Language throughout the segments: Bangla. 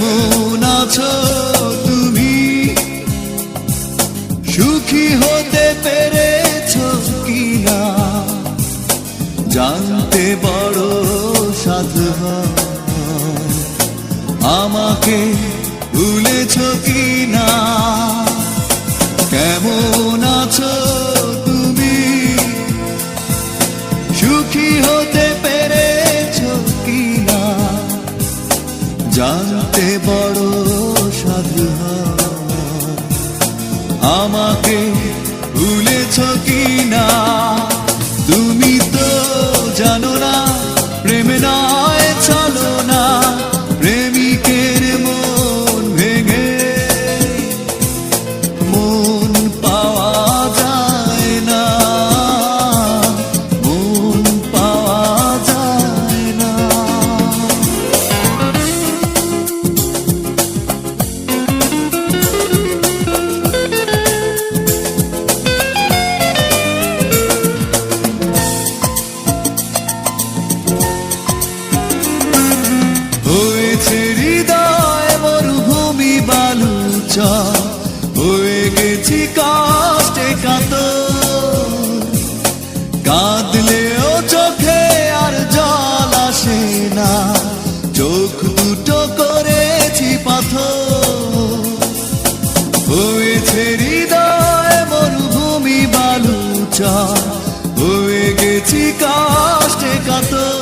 কেমন আছো তুমি, সুখী হতে পেরেছো কিনা, জানতে বড় সাধু হয়। আমাকে ভুলেছো কিনা, কেমন আছো তুমি, সুখী হতে পেরেছো কিনা, জানতে বড় সাধু হয়। আমাকে ভুলেছো কিনা, তুমি তো জানো না প্রেম নয় চলো না, প্রেমিকের মন ভেঙে মন পাওয়া যায় না, মন পাওয়া যায় না। হয়েছে হৃদয় মরুভূমি বালুচর, হয়ে গেছি কষ্টে কাতর, কাঁদলেও চোখে আর জল আসে না, চোখ দুটো করেছি পাথর। হয়েছে হৃদয় মরুভূমি বালুচর, হয়ে গেছি কষ্টে কাতর,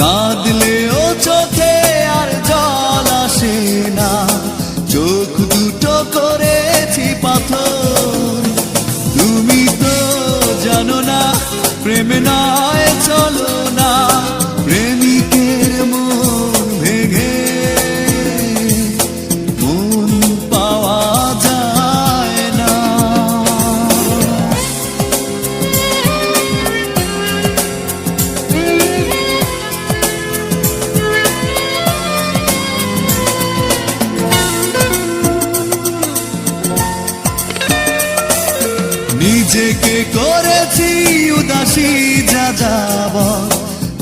কাঁদলেও চোখে আর জল আসে না, চোখ দুটো করেছি পাথর। তুমি তো জানো না প্রেম নয় চলো না, প্রেমিকের মন ভেঙে মন পাওয়া যায় না। নিজেকে করেছি উদাসী যাযাব,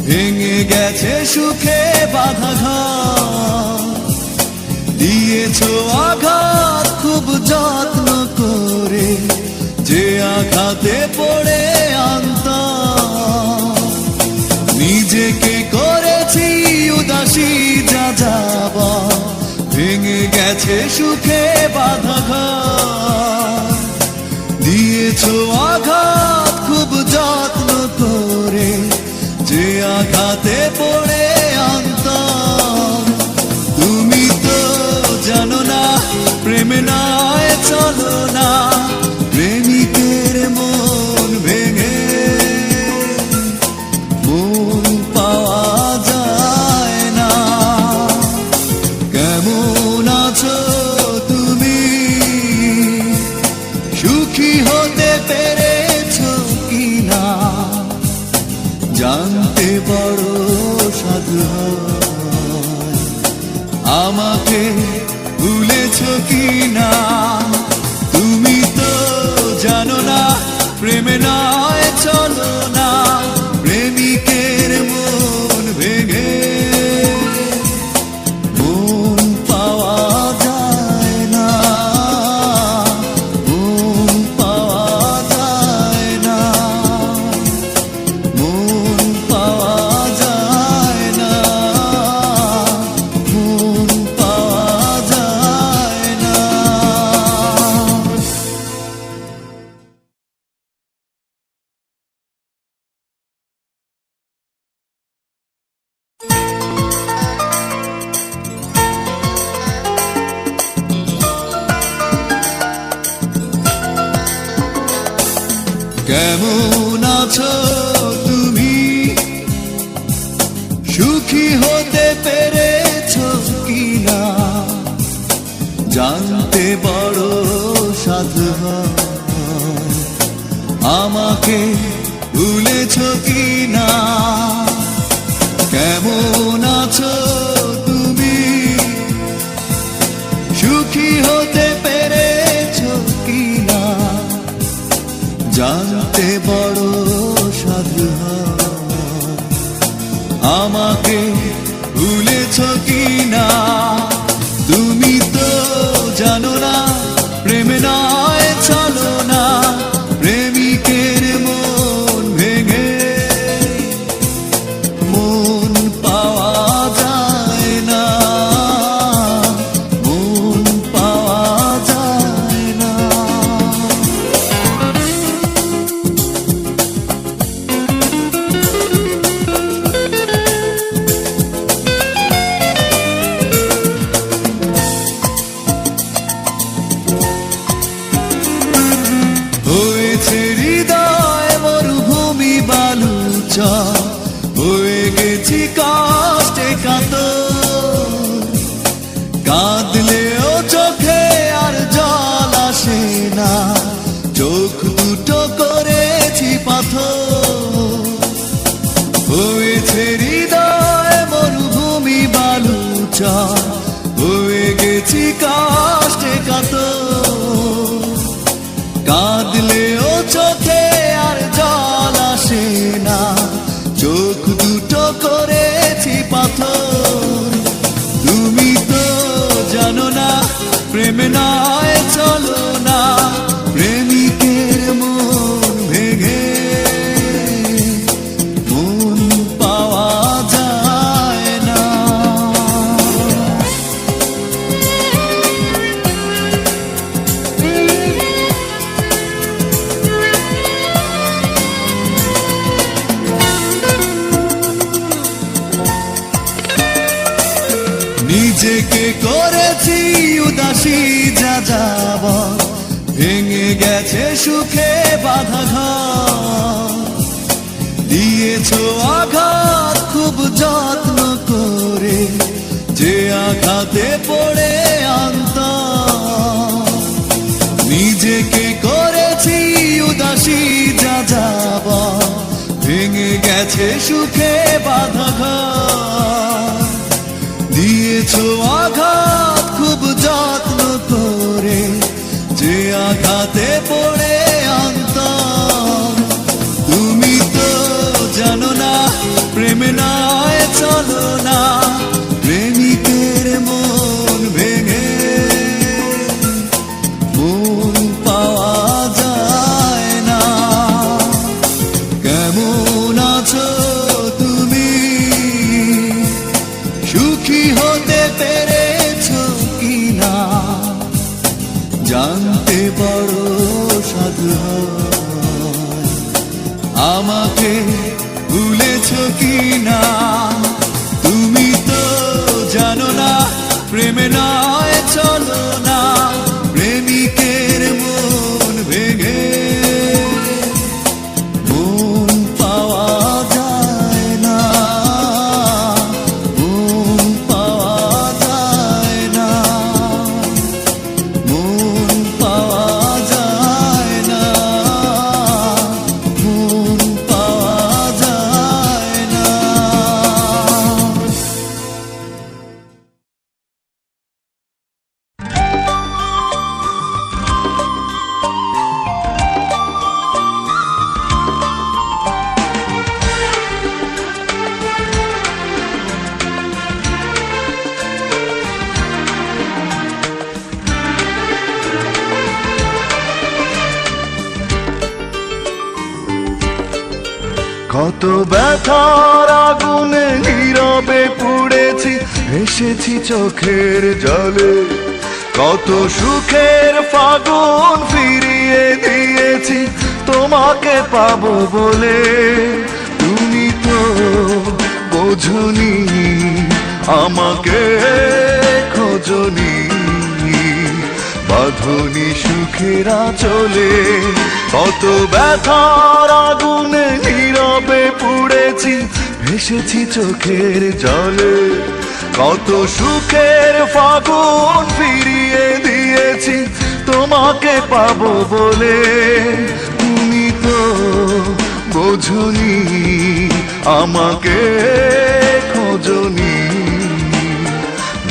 ভেঙে গেছে সুখে বাঁধা ঘর, দিয়েছো আঘাত খুব যত্ন করে, যে আঘাতে পড়ে অন্তর। নিজেকে করেছি উদাসী যাযাব, ভেঙে গেছে সুখে বাঁধা ঘর, দিয়েছো আঘাত খুব যত্ন করে, যে আঘাতে পড়ে অন্তর। তুমি তো জানো না প্রেম নয় চলো না, প্রেমিকের মন ভেঙে মন পাওয়া যায় না। কেমন আছো তুমি, সুখী হতে পেরেছো কিনা, জানতে বড় সাধু হয়। আমাকে ভুলেছো কিনা, তুমি তো জানো না প্রেম নয় চলো না, প্রেমিকের মন ভেঙে মন পাওয়া যায় না, মন পাওয়া যায় না, মন পাওয়া যায় না, মন পাওয়া যায় না। কেমন আছো তুমি, সুখী হতে পেরেছো কিনা, জানতে বড় সাধু হয়। আমাকে ভুলেছো কিনা, কেমন আছো তুমি, সুখী হতে পেরেছো কিনা, জানতে বড় সাধু হয়। আমাকে ভুলেছো কি কাঁদলেও চোখে আর জল আসে না, চোখ দুটো করেছি পাথর, হয়েছে হৃদয় মরুভূমি বালুচর, হয়ে গেছি কষ্টে কাতর। কাঁদলেও চোখে আর জল আসে না, চোখ দুটো করেছি পাথর। তুমি তো জানো না প্রেম নয় চলো না, প্রেমিকের মন ভেঙে মন পাওয়া যায় না। নিজেকে করেছি উদাসী যা যাব, ভেঙে গেছে সুখে বাঁধা ঘর, দিয়েছো আঘাত খুব যত্ন করে, যে আঘাতে পড়ে অন্তর। নিজেকে করেছি উদাসী যা যাব, ভেঙে গেছে সুখে বাঁধা ঘর, দিয়েছো আঘাত খুব যত্ন করে, যে আঘাতে পড়ে অন্তর। তুমি তো জানো না প্রেম নয় চলো না, প্রেমিকের মন ভেঙে মন পাওয়া যায় না। কেমন আছো তুমি, সুখী হতে পেরেছো কিনা, জানতে বড় সাধু হয়। আমাকে ভুলেছো কিনা, তুমি তো জানো না প্রেম নয় চলো না, প্রেমিকের মন ভেঙে মন পাওয়া যায় না, মন পাওয়া যায় না, মন পাওয়া যায় না, মন পাওয়া যায় না। কত ব্যথার আগুনে নীরবে পুড়েছি, এসেছি চোখের জলে, কত সুখের ফাগুন ফিরিয়ে দিয়েছি তোমাকে পাবো বলে। তুমি তো বোঝনি আমাকে খোঁজনি, বাঁধনি সুখের আঁচলে, কত ব্যথার আগুনে নীরবে পুড়েছি, ভেসেছি চোখের জলে, কত সুখের ফাগুন ফিরিয়ে দিয়েছি তোমাকে পাবো বলে। তুমি তো বোঝনি আমাকে খোঁজনি,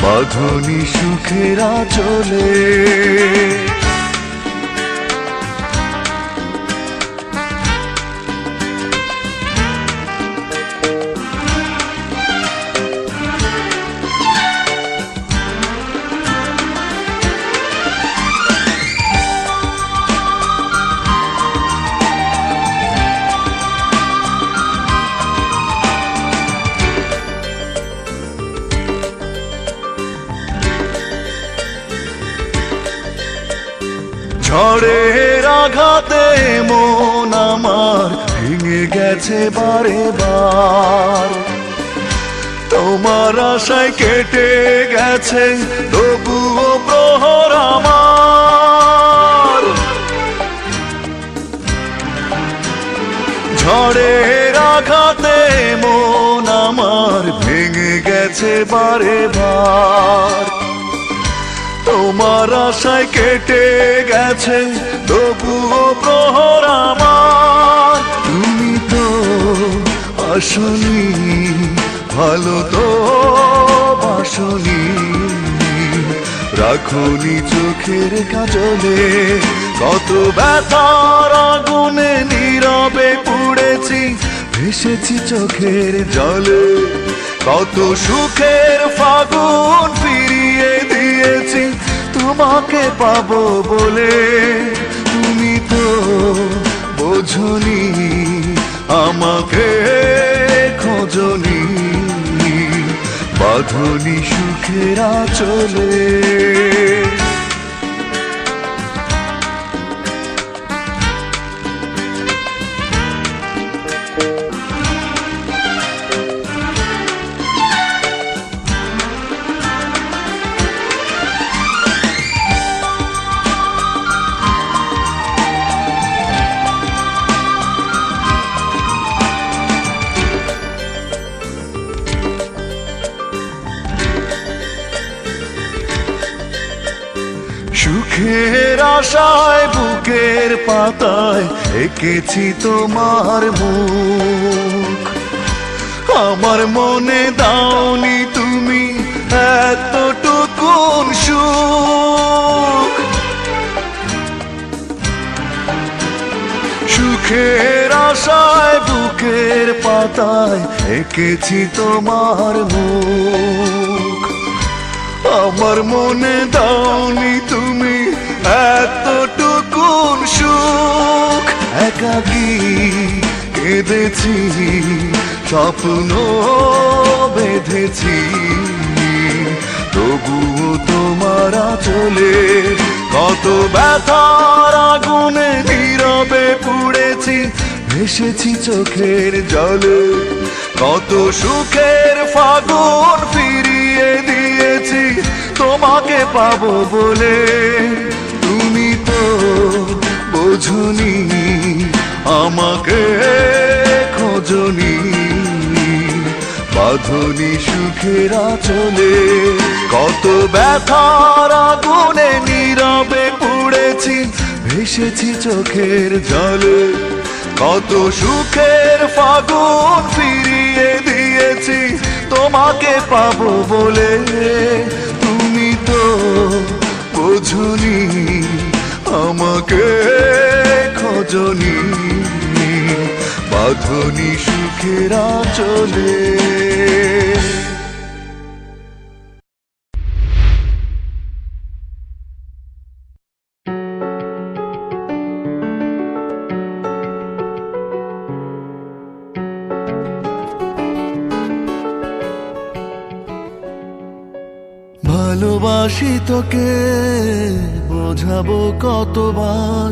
বাঁধনি সুখের আঁচলে। ঝড়ের আঘাতে মন আমার ভেঙে গেছে বারে বার, তোমার আশায় কেটে গেছে তবুও প্রহর আমার। ঝড়ের আঘাতে মন আমার ভেঙে গেছে বারে বার, তোমার আশায় কেটে গেছে তবুও প্রহর আমার। তুমি তো আসনি, ভালো তো বাসনি, রাখনি চোখের কাজলে, কত ব্যথার আগুনে নীরবে পুড়েছি, ভেসেছি চোখের জলে, কত সুখের ফাগুন ফিরিয়ে দিয়েছি তোমাকে পাবো বলে। তুমি তো বোঝনি, আমাকে খোঁজনি, বাঁধনি সুখের আঁচলে। সুখের আশায় বুকের পাতায় এঁকেছি তোমার মুখ, আমার মনে দাওনি তুমি এতটুকুন সুখ। সুখের আশায় বুকের পাতায় এঁকেছি তোমার মুখ, আমার মনে দাওনি তুমি এতটুকুন সুখ। একাকী কেঁদেছি, স্বপ্ন বেঁধেছি, তবুও তোমার আঁচলে, কত ব্যথার আগুনে নীরবে পুড়েছি, ভেসেছি চোখের জলে, কত সুখের ফাগুন ফিরিয়ে দিয়েছি তোমাকে পাবো বলে। তুমি তো বোঝনি, আমাকে খোঁজনি, বাঁধনি সুখের আঁচলে, কত ব্যথার আগুনে নীরবে পুড়েছি, ভেসেছি চোখের জলে, কত সুখের ফাগুন ফিরিয়ে দিয়েছি তোমাকে পাবো বলে। তুমি তো বোঝনি, আমাকে খোঁজনি, বাঁধনি সুখের আঁচলে। ভালোবাসি তোকে, বোঝাবো কতবার,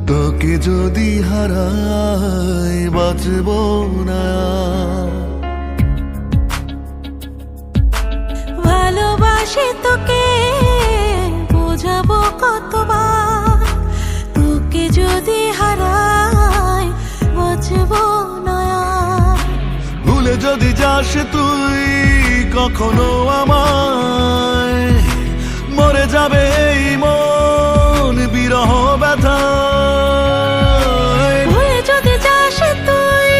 তোকে যদি হারাই বাঁচবো না। ভালোবাসি তোকে, বোঝাবো কতবার, তোকে যদি হারাই বাঁচবো না। ভুলে যদি যাস তুই কখনো আমায়, মরে যাবে এই মন বিরহ ব্যথায়। ভুলে যদি যাস তুই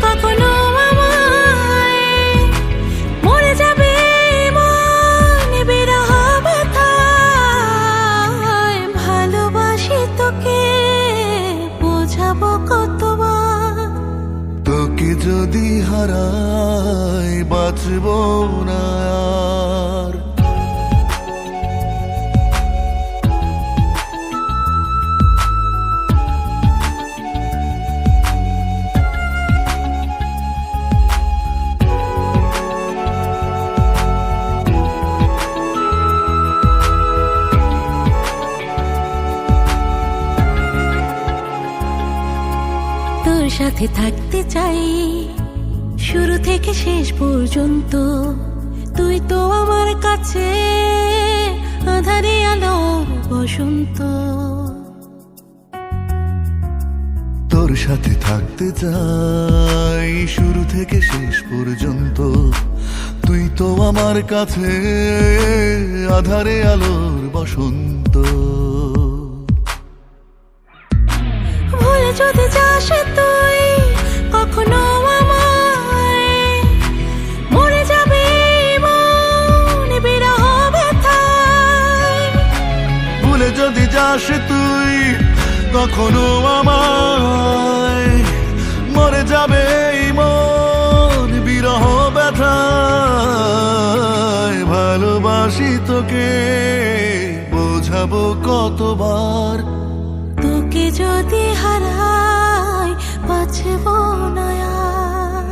কখনো আমায়, মরে যাবে মন বিরহ ব্যথায়। ভালোবাসি তোকে, বোঝাবো কতবার, তোকে যদি হারাই বাঁচবো না আর। তোর সাথে থাকতে চাই শুরু থেকে শেষ পর্যন্ত। তুই তো আমার কাছে আঁধারে আলোর বসন্ত। তোর সাথে থাকতে চাই শুরু থেকে শেষ পর্যন্ত। তুই তো আমার কাছে আঁধারে আলোর বসন্ত। ভুলে যদি যাস তুই কখনো আমায়, মরে যাবে মন বিরহ ব্যথায়। ভুলে যদি যাস তুই কখনো আমায়, মরে যাবে এই মন বিরহ ব্যথায়। ভালোবাসি তোকে বোঝাবো কতবার, তোকে যদি হারাই বাঁচব না আর।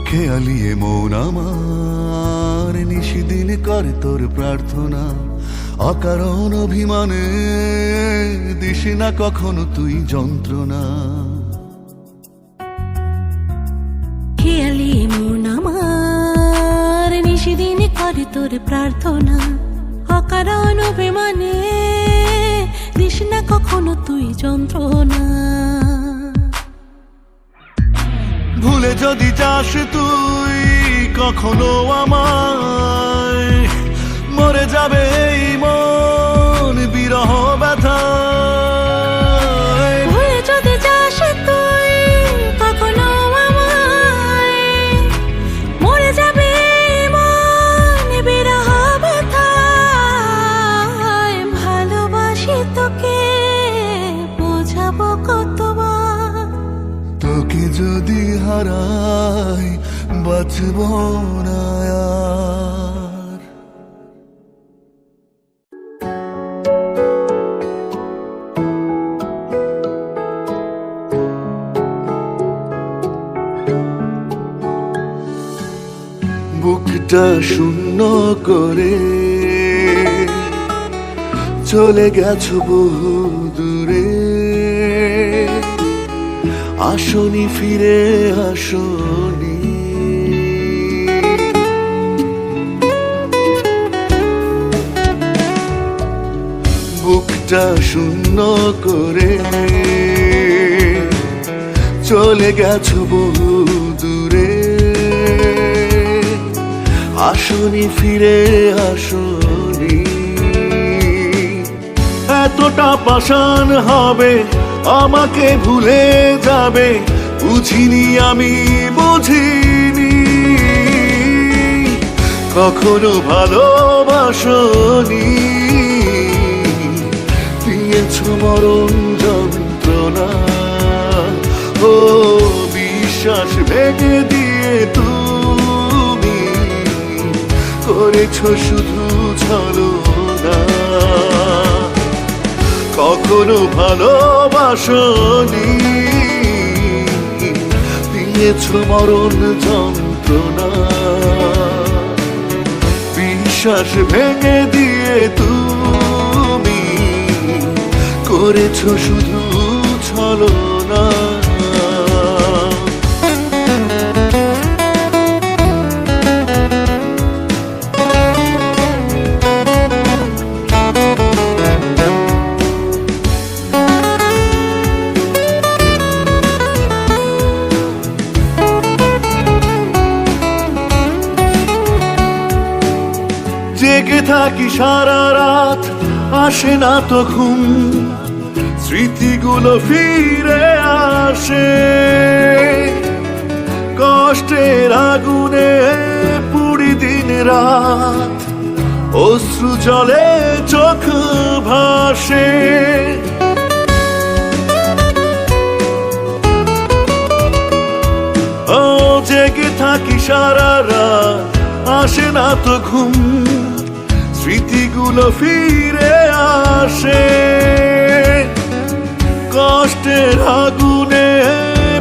খেয়ালিয়ে মন আমার নিশিদিন করে তোর প্রার্থনা। অকারণ অভিমানে দিস না কখনো তুই যন্ত্রণা। খেয়ালি মন আমার নিশিদিন করে তোর প্রার্থনা। অকারণ অভিমানে দিস না কখনো তুই যন্ত্রণা। ভুলে যদি যাস তুই কখনো আমায়, মরে যাবে এই মন বিরহ ব্যথায়। ভুলে যদি যাস তুই কখনো আমায়, মরে যাবে মন বিরহ ব্যথায়। ভালোবাসি তোকে বোঝাবো কতবার, তোকে যদি হারাই বাঁচব না আর। বুকটা শূন্য করে চলে গেছো বহু দূরে, আসনি ফিরে আসনি। বুকটা শূন্য করে চলে গেছো বহু দূরে, আসনি ফিরে আসনি। এতটা পাষাণ হবে আমাকে ভুলে যাবে, বুঝিনি আমি বুঝিনি। কখনো ভালোবাসনি, দিয়েছ মরণ যন্ত্রণা। ও বিশ্বাস ভেঙে দিয়ে তুমি করেছ শুধু ছলনা। কখনো ভালোবাসনি, দিয়েছ মরণ যন্ত্রণা। বিশ্বাস ভেঙে দিয়ে তুমি করেছ শুধু ছলনা। জেগে থাকি সারা রাত, আসে না তো ঘুম, স্মৃতিগুলো ফিরে আসে। কষ্টের আগুনে পুরি দিন রাত, অশ্রু জলে চোখ ভাসে। ও জেগে থাকি সারা রাত, আসে না তো ঘুম, স্মৃতিগুলো ফিরে আসে। কষ্টের আগুনে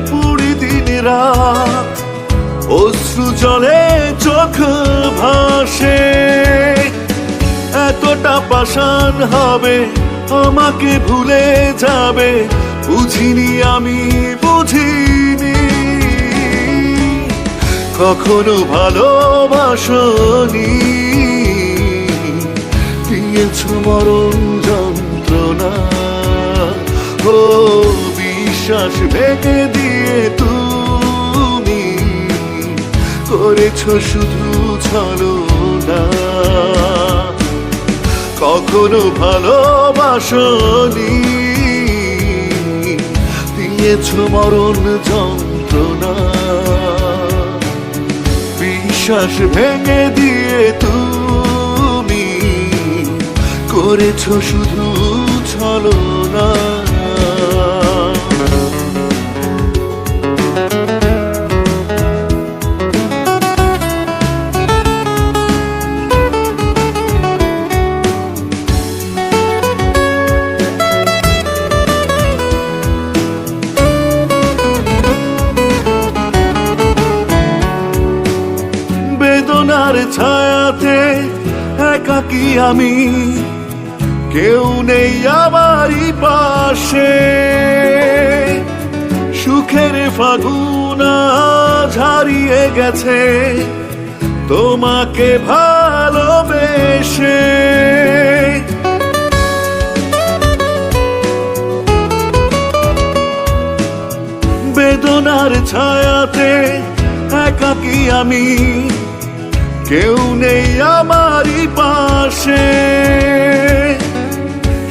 পুরি দিন রাত, অশ্রু জলে চোখ ভাসে। এতটা পাষাণ হবে আমাকে ভুলে যাবে, বুঝিনি আমি বুঝিনি। কখনো ভালোবাসনি, দিয়েছ মরণ যন্ত্রণা। ও বিশ্বাস ভেঙে দিয়ে তুমি করেছ শুধু ছলনা। কখনো ভালোবাসনি, দিয়েছ মরণ যন্ত্রণা। বিশ্বাস ভেঙে দিয়ে তুমি করেছ শুধু ছলনা। বেদনার ছায়াতে একাকী আমি, কেউ নেই আমারই পাশে। সুখের ফাগুন আজ হারিয়ে গেছে তোমাকে ভালোবেসে। বেদনার ছায়াতে একাকী আমি, কেউ নেই আমারই পাশে।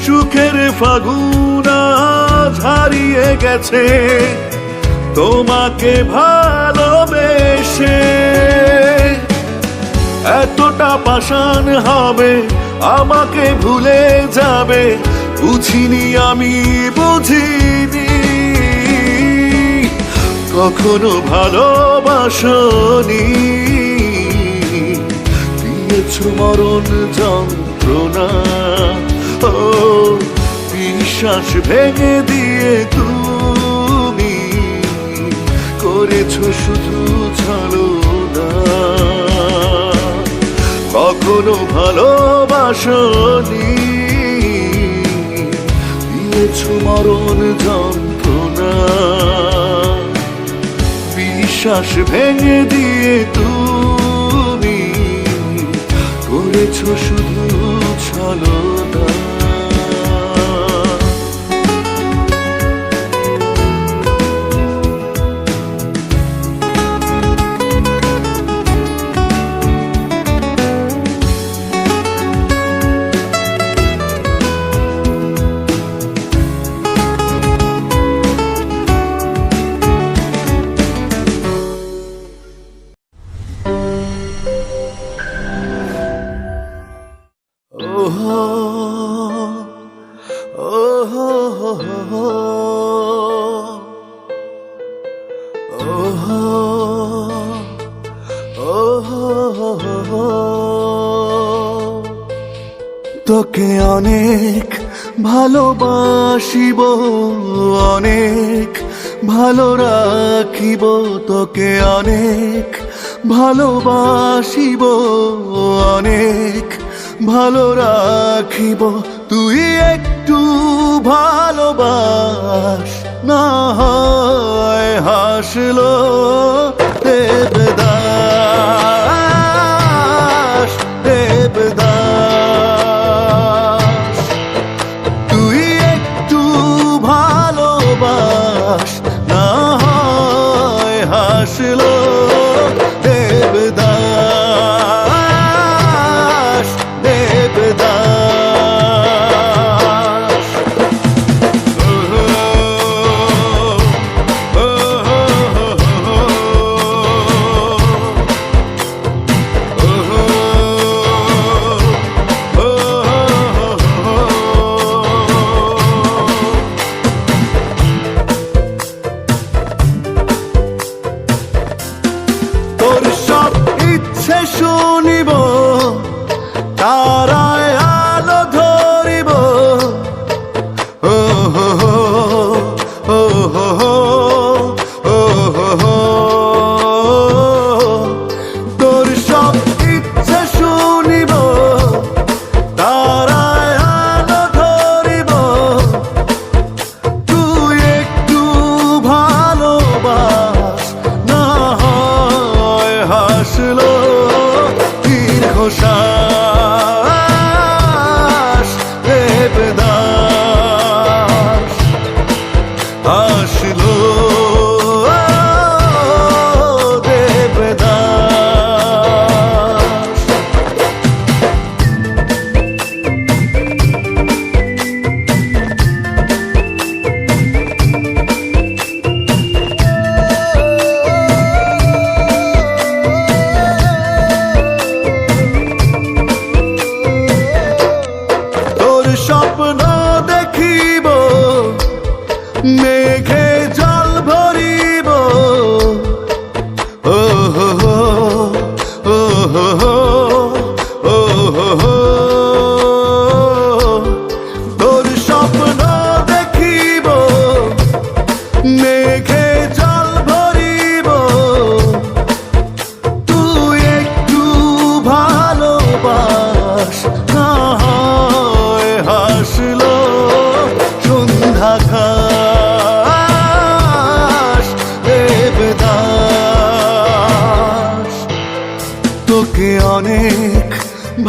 সুখের ফাগুন আজ হারিয়ে গেছে তোমাকে ভালোবেসে। এতটা পাষাণ হবে আমাকে ভুলে যাবে, বুঝিনি আমি, বুঝিনি। কখনো ভালোবাসনি, দিয়েছ মরণ যন্ত্রণা। ও বিশ্বাস ভেঙে দিয়ে তুমি করেছ শুধু ছলনা। কখনো ভালোবাসনি, দিয়েছ মরণ যন্ত্রণা। বিশ্বাস ভেঙে দিয়ে তুমি করেছ শুধু ছলনা। তোকে অনেক ভালোবাসিব, অনেক ভালো রাখিব। তোকে অনেক ভালোবাসিব, অনেক ভালো রাখিব। তুই একটু ভালোবাস না হয় হাসলো দেবদাস, দেবদাস। তুই একটু ভালোবাস না হয় হাসলো দেবদাস, দেবদাস।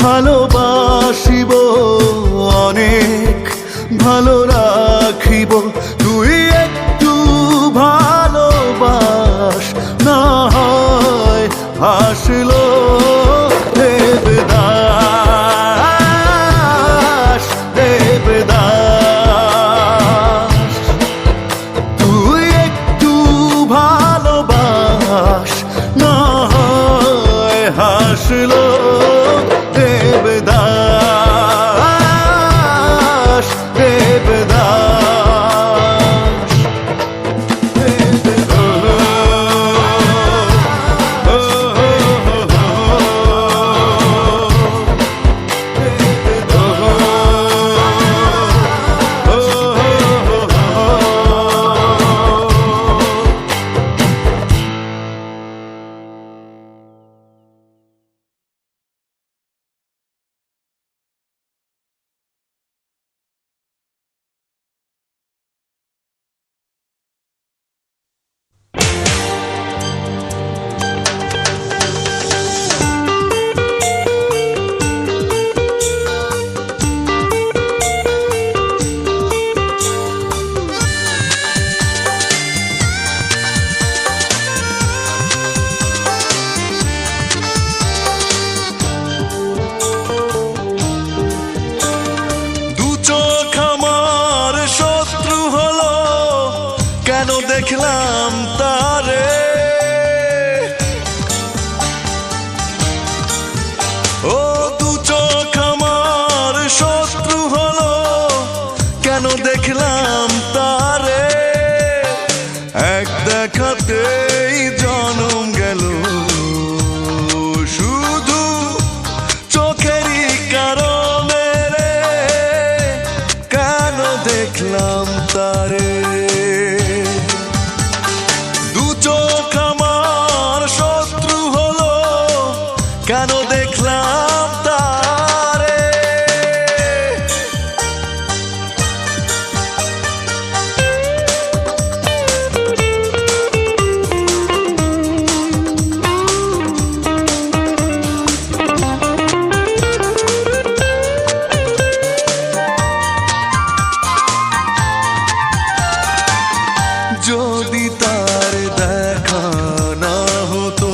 ভালোবাসিব অনেক, ভালো রাখিব, তুই একটু ভালোবাস, না হয় হাসলো দেবদাস, দেবদাস। তুই একটু ভালোবাস, না হয় হাসলো দেবদাস, দেবদাস। দেখলাম তারে, ও দু চোখ আমার শত্রু হলো, কেন দেখলাম তারে। এক দেখাতেই জনম গেল, শুধু চোখেরই কারণে রে, কেন দেখলাম তারে। কেন দেখলাম তারে। যদি তার দেখা না হতো,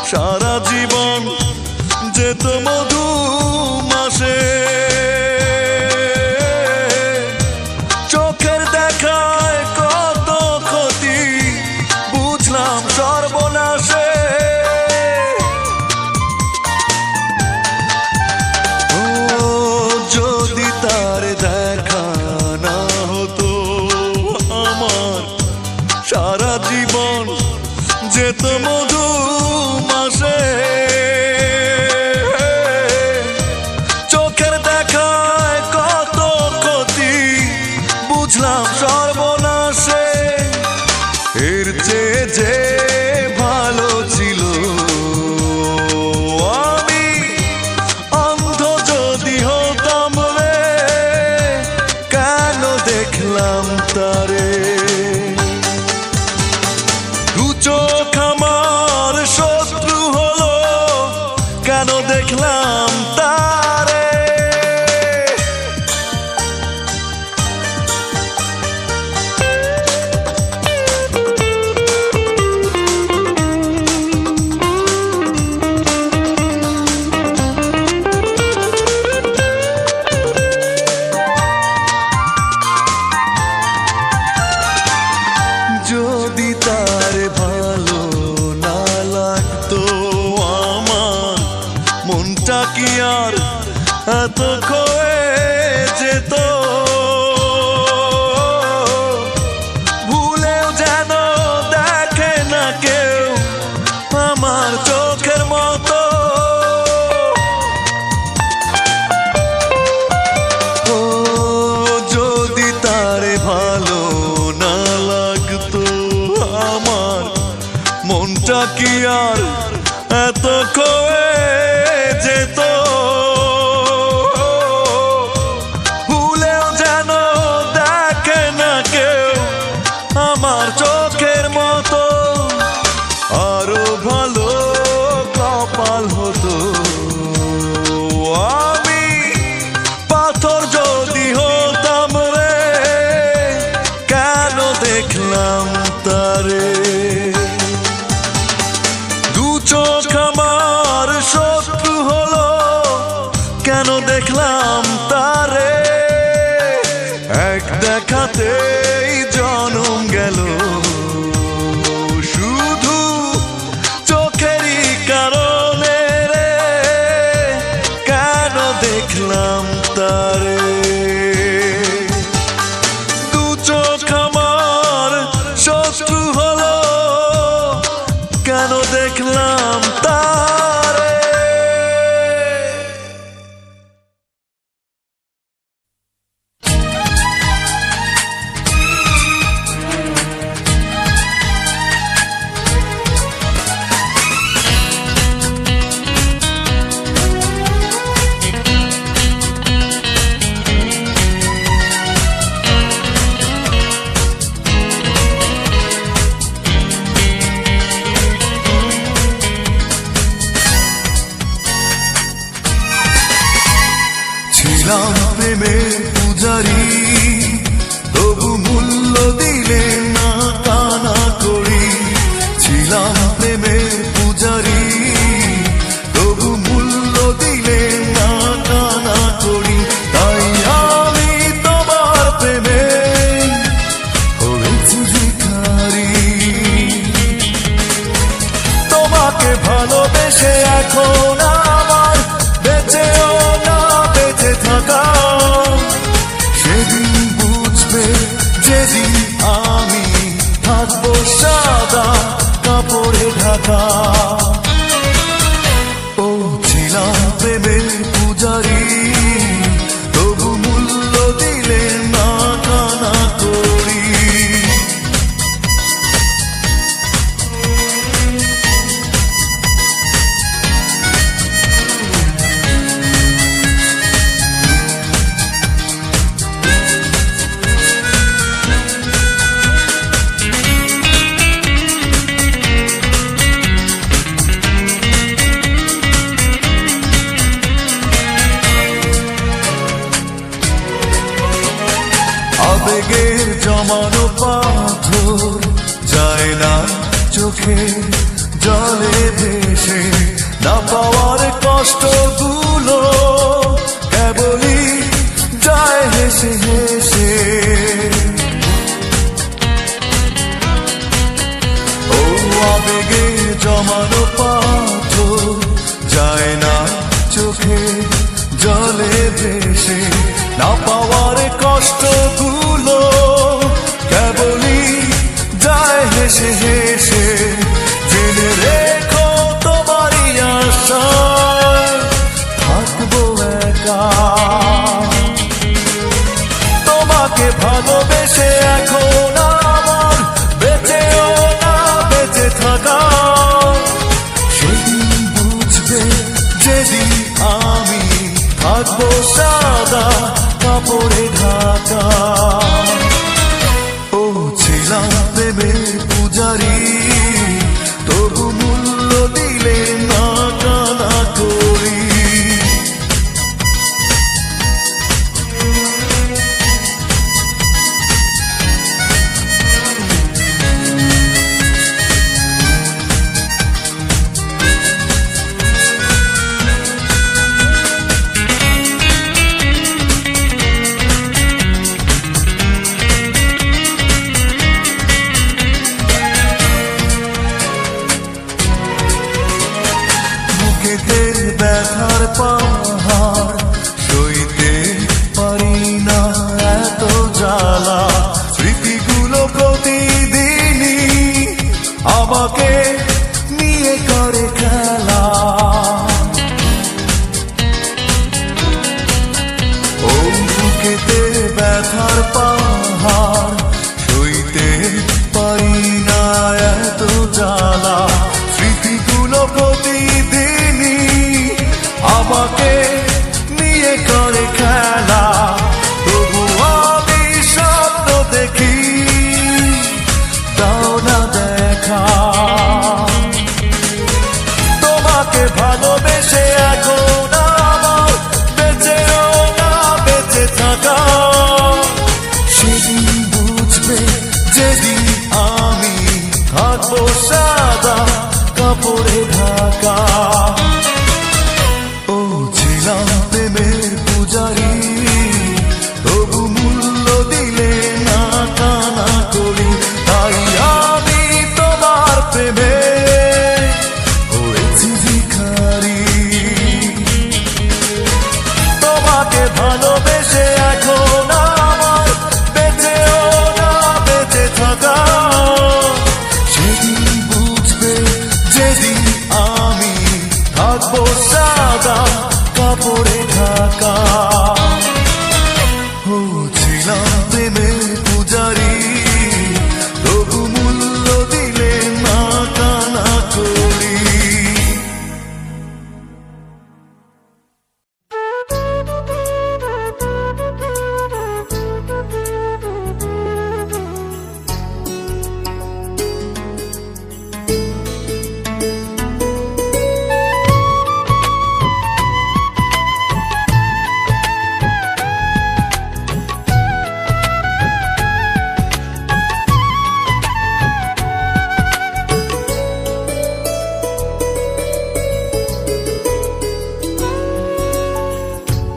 সারা জীবন যেত মধু মাসে। চোখের দেখায় কত ক্ষতি, বুঝলাম সর্বনাশে। ও যদি তার দেখা না হতো, আমার সারা জীবন যেত মধু মাসে। চোখের দেখায় কত ক্ষতি, বুঝলাম সর্বনাশে। এর চেয়ে যে ভালো ছিল আমি অন্ধ যদি হতাম রে, কেন দেখলাম তারে। দু চোখ আমার শত্রু হলো, কেন দেখলাম তারে। যদি তার ভালো না লাগতো, আমার মনটা কি আর এত ক্ষয়ে যেত। ভুলেও যেন দেখে না কেউ আমার চোখের মতো। ও যদি তার ভালো না লাগতো, আমার মনটা কি আর এত ক্ষয়ে যেত। ভুলেও যেন দেখে না কেউ আমার চোখের মতো। আরো ভালো কপাল হতো দেখলাম তারে, দু চোখ আমার শত্রু হলো কেন দেখলাম তারে, এক দেখাতেই জনম গেল শুধু চোখেরই কারণে রে, কেন দেখলাম তারে, দু চোখ আমার শত্রু হলো কেন দেখলাম তারে। ছিলাম প্রেমের পূজারি, তবু মূল্য দিলে না কানা করি, ছিলাম প্রেমের পূজারি, তবু মূল্য দিলে না কানা করি, তাই আমি তোমার প্রেমে হয়েছি ভিখারি, তোমাকে ভালোবেসে এখন আমার বেঁচেও না বেঁচে থাকা, সেদিন বুঝবে যেদিন আমি থাকবো সাদা কাপড়ে ঢাকা। ও ছিলাম প্রেমের পূজারি, তবু মূল্য দিলে না কানা করি, আবেগের জমানো পাথর যায় না চোখে জলে ভেসে, না পাওয়ার কষ্টগুলো কেবলই যায় হেসে হেসে, ও আবেগের জমানো পাথর যায় না চোখে জলে ভেসে, না পাওয়ার কষ্টগুলো কেবলই যায় হেসে হেসে, জেনে রেখো তোমারই আশায় থাকবো একা, তোমাকে ভালোবেসে এখন আমার বেঁচেও না বেঁচে থাকা, সেদিন বুঝবে যেদিন আমি থাকবো সাদা কাপড়ে ঢাকা। ও ছিলাম প্রেমের পূজারি, তবু মূল্য দিলে না কানা করি, বুকের ব্যথার পাহাড় সইতে পারি না এত জ্বালা, স্মৃতিগুলো প্রতিদিনই আমাকে নিয়ে করে খেলা, ও বুকেতে ব্যথার পাহাড় সইতে পারি না এত জ্বালা, স্মৃতিগুলো প্রতিদিনই আমাকে নিয়ে করে খেলা, তবু আমি স্বপ্ন দেখি দাও না দেখা। থাকবো সাদা কাপড়ে ঢাকা। ও ছিলাম প্রেমের পূজারি, তবু মূল্য দিলে না কানা করি, তাই আমি তোমার প্রেমে হয়েছি ভিখারি। তোমাকে ভালোবেসে এখন আমার বেঁচেও না বেঁচে থাকা, সেদিন বুঝবে যেদিন আমি থাকবো সাদা কাপড়ে ঢাকা। ও ছিলাম প্রেমের পূজারি, তবু মূল্য দিলে না কানা করি।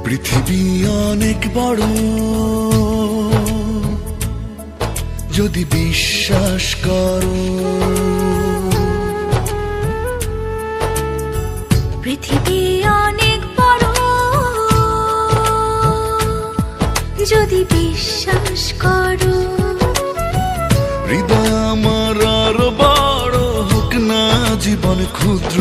পৃথিবী অনেক বড়, যদি বিশ্বাস করো। পৃথিবী অনেক বড়, যদি বিশ্বাস করো। হৃদয় আমার আরো বড় হোক না জীবন ক্ষুদ্র,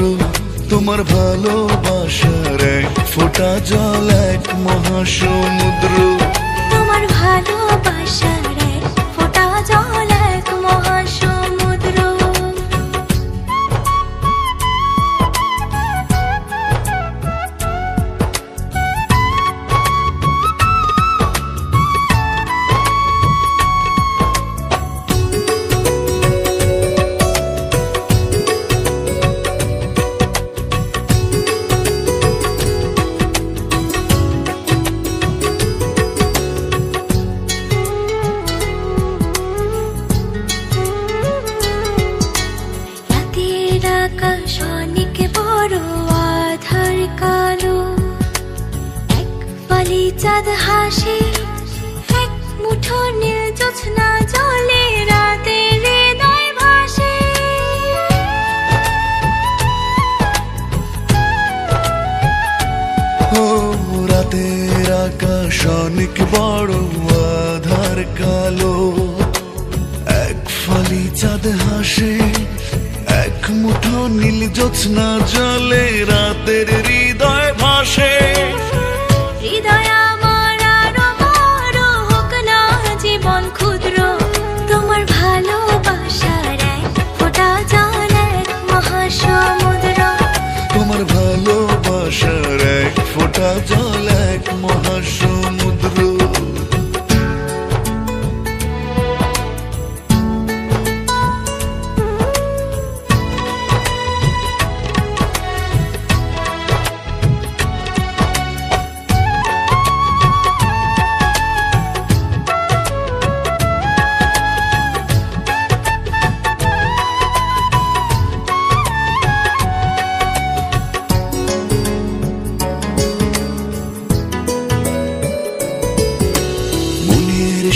তোমার ভালোবাসার এক ফোঁটা জল এক মহাসমুদ্র। তোমার ভালোবাসার এক ফোঁটা জল এক মহাসমুদ্র। রাতের আকাশ অনেক বড়, আধার কালো, এক ফালি চাঁদ হাসে, এক মুঠো নীল জোছনা জলে, রাতের হৃদয় ভাসে। ও রাতের আকাশ অনেক বড়, আধার কালো, এক ফালি চাঁদ হাসে, এক মুঠো নীল জ্যোৎস্না জলে, রাতের হৃদয় ভাসে। হৃদয় আমার আরো বড় হোক না জীবন ক্ষুদ্র, তোমার ভালোবাসার এক ফোঁটা জল এক মহাসমুদ্র। তোমার ভালোবাসার এক ফোঁটা জল এক মহাসমুদ্র।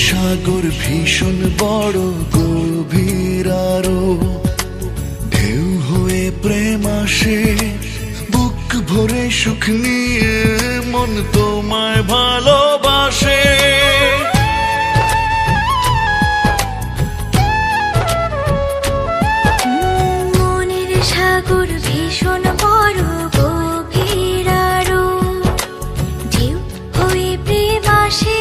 সাগর ভীষণ বড় গভীর আরো, ঢেউ হয়ে প্রেম আসে, বুক ভরে সুখ নিয়ে মন তোমায় ভালোবাসে। মনের সাগর ভীষণ বড় গভীর আরো, ঢেউ হয়ে প্রেম আসে,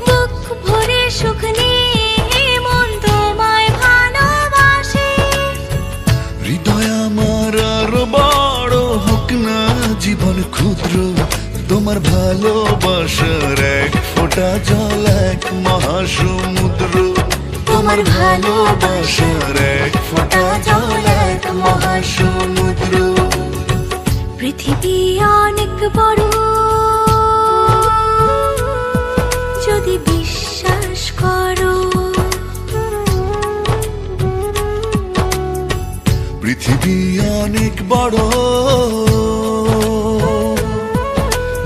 বুক ভরে সুখ নিয়ে মন তোমায় ভালোবাসে। হৃদয় আমার আরো বড় হোক না জীবন ক্ষুদ্র, তোমার ভালোবাসার এক ফোঁটা জল এক মহাসমুদ্র। তোমার ভালোবাসার এক ফোঁটা জল এক মহাসমুদ্র। পৃথিবী অনেক বড়, যদি বিশ্বাস করো। পৃথিবী অনেক বড়,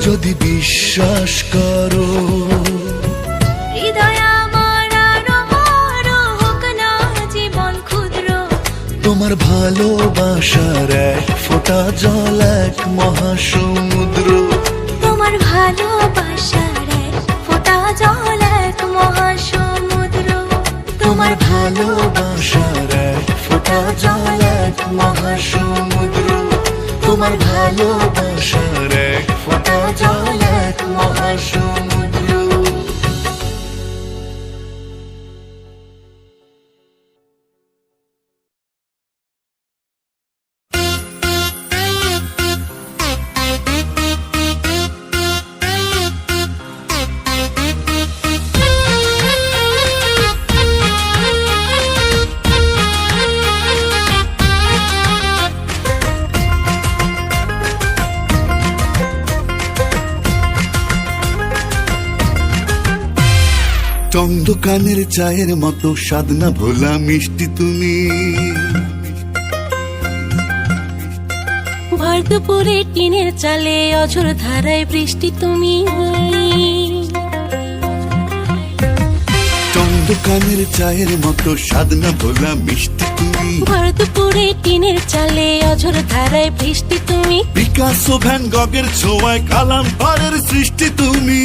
যদি বিশ্বাস করো। হৃদয় আমার আরো বড়, হোক না জীবন ক্ষুদ্র। তোমার ভালোবাসার এক ফোঁটা জল এক মহাসমুদ্র। তোমার ভালোবাসার এক ফোঁটা জল এক মহাসমুদ্র। তোমার ভালোবাসার এক ফোঁটা জল এক মহাসমুদ্র। তোমার ভালোবাসার এক ফোঁটা জল এক মহাসমুদ্র। চন্দ্রকানের চায়ের মতো সাধনা ভোলা মিষ্টি তুমি। ভর দুপুরে টিনের চালে অঝোর ধারায় বৃষ্টি তুমি। চন্দ্রকানের চায়ের মতো সাধনা ভোলা মিষ্টি তুমি। ভর দুপুরে টিনের চালে অঝোর ধারায় বৃষ্টি তুমি। পিকাসো ভ্যান গগের ছোঁয়ায় কালাম পারের সৃষ্টি তুমি।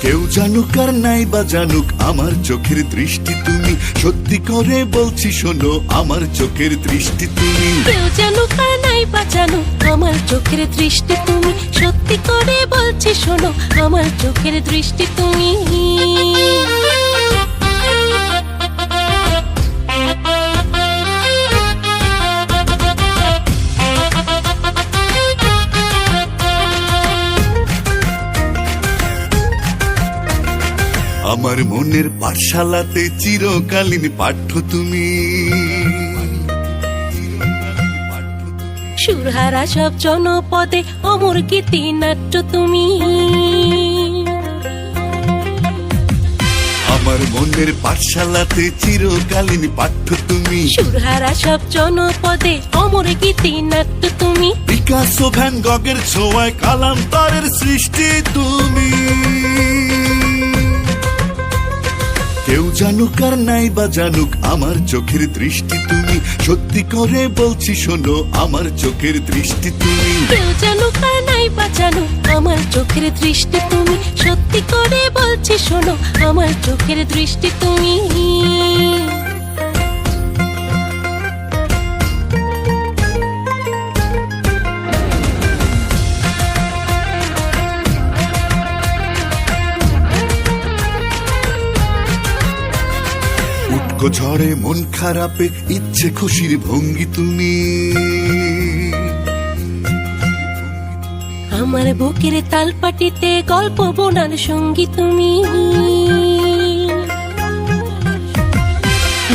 কেউ জানুক আর নাই বা জানুক আমার চোখের দৃষ্টি তুমি। সত্যি করে বলছি শোনো আমার চোখের দৃষ্টি তুমি। কেউ জানুক আর নাই বা জানুক আমার চোখের দৃষ্টি তুমি। সত্যি করে বলছি শোনো আমার চোখের দৃষ্টি তুমি। আমার মনের পাঠশালাতে চিরকালীন পাঠ্য তুমি। সুরহারা সব জনপদে অমর গীতি নাট্য তুমি। আমার মনের পাঠশালাতে চিরকালীন পাঠ্য তুমি। সুরহারা সব জনপদে অমর গীতি নাট্য তুমি। পিকাসো ভ্যান গগের ছোঁয়ায় কালাম তারের সৃষ্টি তুমি। কেউ জানুক আর নাই বা জানুক আমার চোখের দৃষ্টি তুমি। সত্যি করে বলছি শোনো আমার চোখের দৃষ্টি তুমি। কেউ জানুক আর নাই বা জানুক আমার চোখের দৃষ্টি তুমি। সত্যি করে বলছি শোনো আমার চোখের দৃষ্টি তুমি। উটকো ঝড়ে মন খারাপে ইচ্ছে খুশির ভঙ্গি তুমি। আমার বুকের তালপাটিতে গল্প বোনার সঙ্গী তুমি।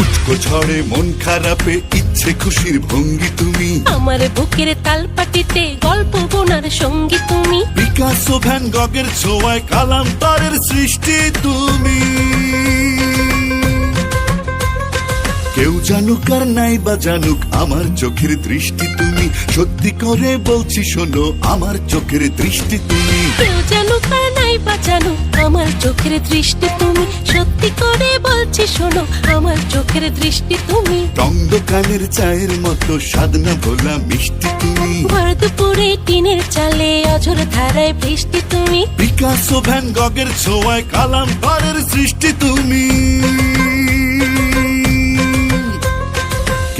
উটকো ঝড়ে মন খারাপে ইচ্ছে খুশির ভঙ্গি তুমি। আমার বুকের তালপাটিতে গল্প বোনার সঙ্গী তুমি। পিকাসো ভ্যান গগের ছোঁয়ায় কালাম তারের সৃষ্টি তুমি। কেউ জানুক আর নাই বা জানুক আমার চোখের দৃষ্টি তুমি। সত্যি করে বলছি শোনো আমার চোখের দৃষ্টি তুমি। কেউ জানুক আর নাই বা জানুক আমার চোখের দৃষ্টি তুমি। সত্যি করে বলছি শোনো আমার চোখের দৃষ্টি তুমি। চন্দ্রকানের চায়ের মতো সাধনা ভোলা মিষ্টি তুমি। ভর দুপুরে টিনের চালে অঝোর ধারায় বৃষ্টি তুমি। পিকাসো ভ্যান গগের ছোঁয়ায় কালাম পারের সৃষ্টি তুমি।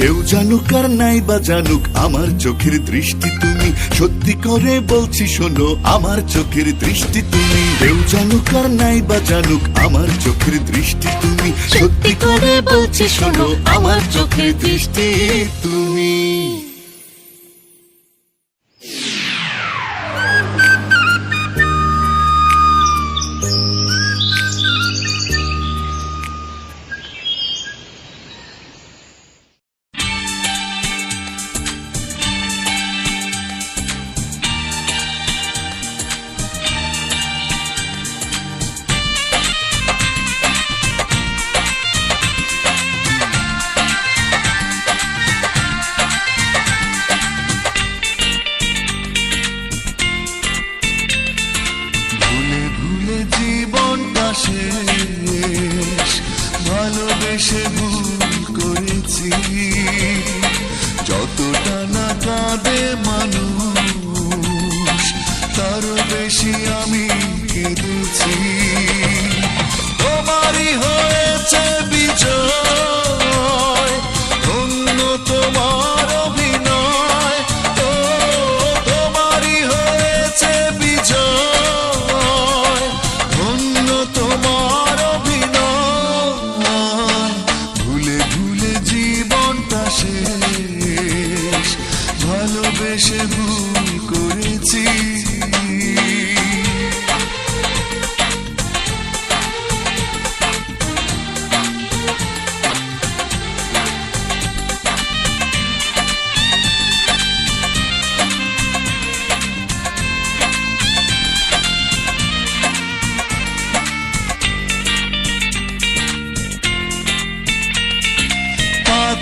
কেউ জানুক আর নাই বা জানুক আমার চোখের দৃষ্টি তুমি। সত্যি করে বলছি শোনো আমার চোখের দৃষ্টি তুমি। কেউ জানুক আর নাই বা জানুক আমার চোখের দৃষ্টি তুমি। সত্যি করে বলছি শোনো আমার চোখের দৃষ্টি তুমি।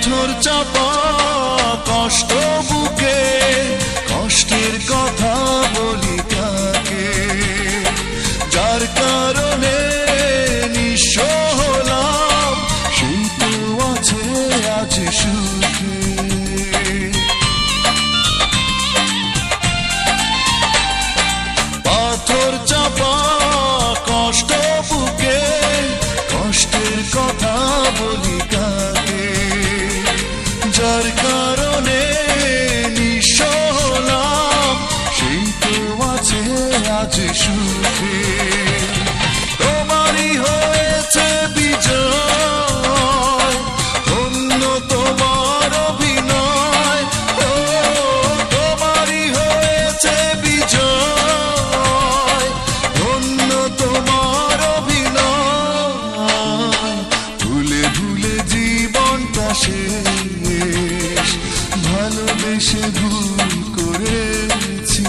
পাথর চাপা কষ্ট বুকে, কষ্টের কথা বলি কাকে, যার কারণে নিঃস্ব হলাম, সেই তো আছে আজ সুখে। পাথর চাপা কষ্ট বুকে, কষ্টের কথা বলি কাকে, যার কারণে নিঃস্ব হলাম, সেই তো আছে আজ সুখে। তোমারই হয়েছে বিজয়, ধন্য তোমার অভিনয়, ও তোমারই হয়েছে বিজয়, ধন্য তোমার অভিনয়। ভুলে ভুলে জীবনটা শেষ, ভালোবেসে ভুল করেছি।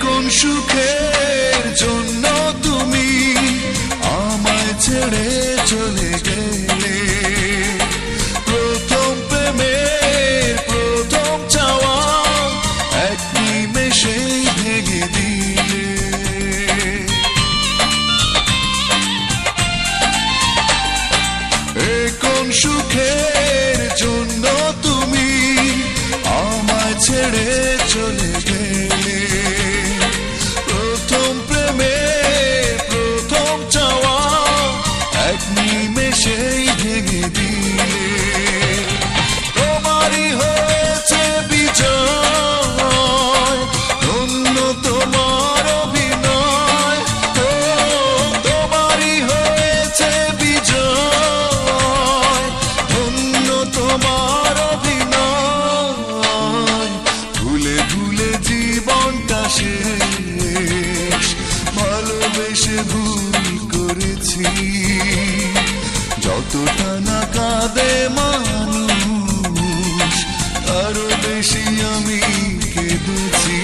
কোন সুখের জন্য তুমি আমায় ছেড়ে চলে গেলে, প্রথম প্রেমের প্রথম চাওয়া এক নিমেষেই ভেঙে দিলে। কোন সুখের জন্য তুমি আমায় ছেড়ে চলে গেলে, প্রথম প্রেমের প্রথম চাওয়া এক নিমেষেই ভেঙে দিলে। তোমারই হয়েছে বিজয়, ধন্য তোমার অভিনয়, ও তোমারই হয়েছে বিজয়, ধন্য তোমার অভিনয়। ভুলে ভুলে জীবনটা শেষ, ভালোবেসে ভুল করেছি। যতটা না কাঁদে মানুষ, আরো বেশি আমি কেঁদেছি।